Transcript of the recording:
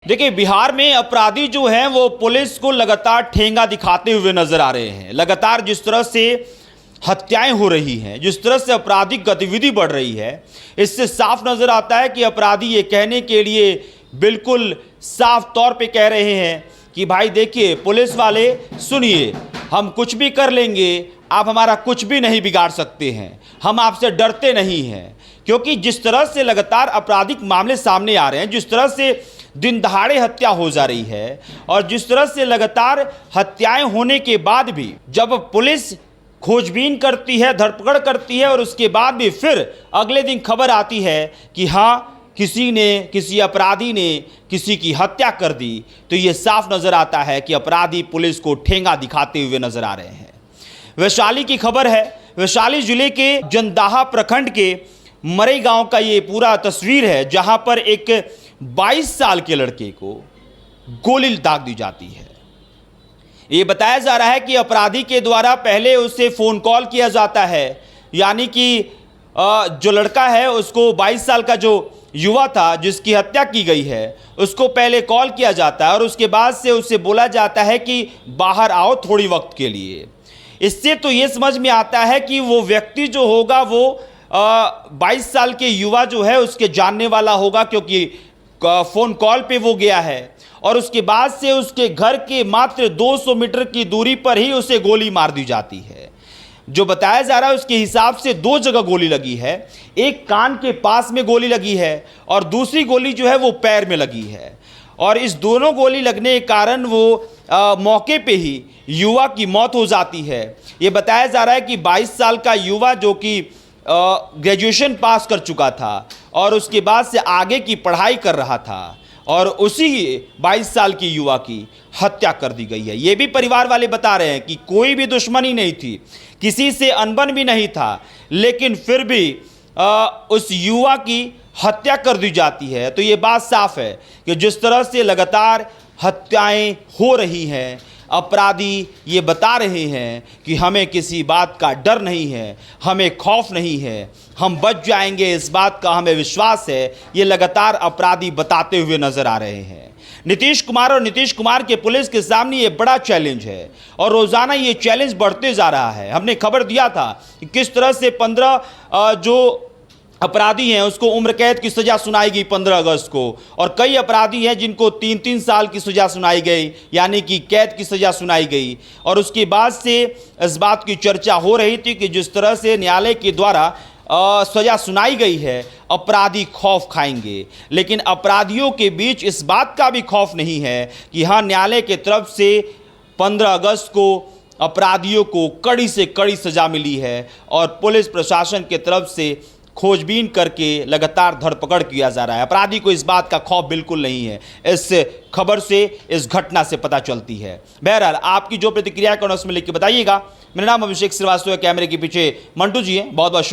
देखिए, बिहार में अपराधी जो हैं वो पुलिस को लगातार ठेंगा दिखाते हुए नजर आ रहे हैं। लगातार जिस तरह से हत्याएं हो रही हैं, जिस तरह से आपराधिक गतिविधि बढ़ रही है, इससे साफ नजर आता है कि अपराधी ये कहने के लिए बिल्कुल साफ तौर पे कह रहे हैं कि भाई देखिए पुलिस वाले, सुनिए, हम कुछ भी कर लेंगे, आप हमारा कुछ भी नहीं बिगाड़ सकते हैं, हम आपसे डरते नहीं हैं। क्योंकि जिस तरह से लगातार आपराधिक मामले सामने आ रहे हैं, जिस तरह से दिन दहाड़े हत्या हो जा रही है और जिस तरह से लगातार हत्याएं होने के बाद भी जब पुलिस खोजबीन करती है, धरपकड़ करती है और उसके बाद भी फिर अगले दिन खबर आती है कि हाँ, किसी अपराधी ने किसी की हत्या कर दी, तो ये साफ नजर आता है कि अपराधी पुलिस को ठेंगा दिखाते हुए नजर आ रहे हैं। वैशाली की खबर है। वैशाली जिले के जंदाहा प्रखंड के मरई गांव का ये पूरा तस्वीर है, जहां पर एक 22 साल के लड़के को गोली दाग दी जाती है। ये बताया जा रहा है कि अपराधी के द्वारा पहले उसे फोन कॉल किया जाता है, यानी कि जो लड़का है उसको 22 साल का जो युवा था जिसकी हत्या की गई है, उसको पहले कॉल किया जाता है और उसके बाद से उसे बोला जाता है कि बाहर आओ थोड़ी वक्त के लिए। इससे तो ये समझ में आता है कि वो व्यक्ति जो होगा वो 22 साल के युवा जो है उसके जानने वाला होगा, क्योंकि फ़ोन कॉल पे वो गया है और उसके बाद से उसके घर के मात्र 200 मीटर की दूरी पर ही उसे गोली मार दी जाती है। जो बताया जा रहा है उसके हिसाब से 2 जगह गोली लगी है, एक कान के पास में गोली लगी है और दूसरी गोली जो है वो पैर में लगी है। और इस दोनों गोली लगने के कारण वो मौके पे ही युवा की मौत हो जाती है। ये बताया जा रहा है कि 22 साल का युवा जो कि ग्रेजुएशन पास कर चुका था और उसके बाद से आगे की पढ़ाई कर रहा था और उसी 22 साल की युवा की हत्या कर दी गई है। ये भी परिवार वाले बता रहे हैं कि कोई भी दुश्मनी नहीं थी, किसी से अनबन भी नहीं था, लेकिन फिर भी उस युवा की हत्या कर दी जाती है। तो ये बात साफ है कि जिस तरह से लगातार हत्याएं हो रही हैं, अपराधी ये बता रहे हैं कि हमें किसी बात का डर नहीं है, हमें खौफ नहीं है, हम बच जाएंगे, इस बात का हमें विश्वास है, ये लगातार अपराधी बताते हुए नजर आ रहे हैं। नीतीश कुमार और नीतीश कुमार के पुलिस के सामने ये बड़ा चैलेंज है और रोज़ाना ये चैलेंज बढ़ते जा रहा है। हमने खबर दिया था कि किस तरह से 15 जो अपराधी हैं उसको उम्र कैद की सज़ा सुनाई गई 15 अगस्त को, और कई अपराधी हैं जिनको 3-3 साल की सज़ा सुनाई गई, यानी कि कैद की सज़ा सुनाई गई। और उसके बाद से इस बात की चर्चा हो रही थी कि जिस तरह से न्यायालय के द्वारा सज़ा सुनाई गई है, अपराधी खौफ खाएंगे, लेकिन अपराधियों के बीच इस बात का भी खौफ नहीं है कि हाँ, न्यायालय की तरफ से 15 अगस्त को अपराधियों को कड़ी से कड़ी सज़ा मिली है और पुलिस प्रशासन की तरफ से खोजबीन करके लगातार धरपकड़ किया जा रहा है। अपराधी को इस बात का खौफ बिल्कुल नहीं है, इस खबर से, इस घटना से पता चलती है। बहरहाल आपकी जो प्रतिक्रिया है उसमें लिख के बताइएगा। मेरा नाम अभिषेक श्रीवास्तव है, कैमरे के पीछे मंटू जी हैं। बहुत बहुत शुक्रिया।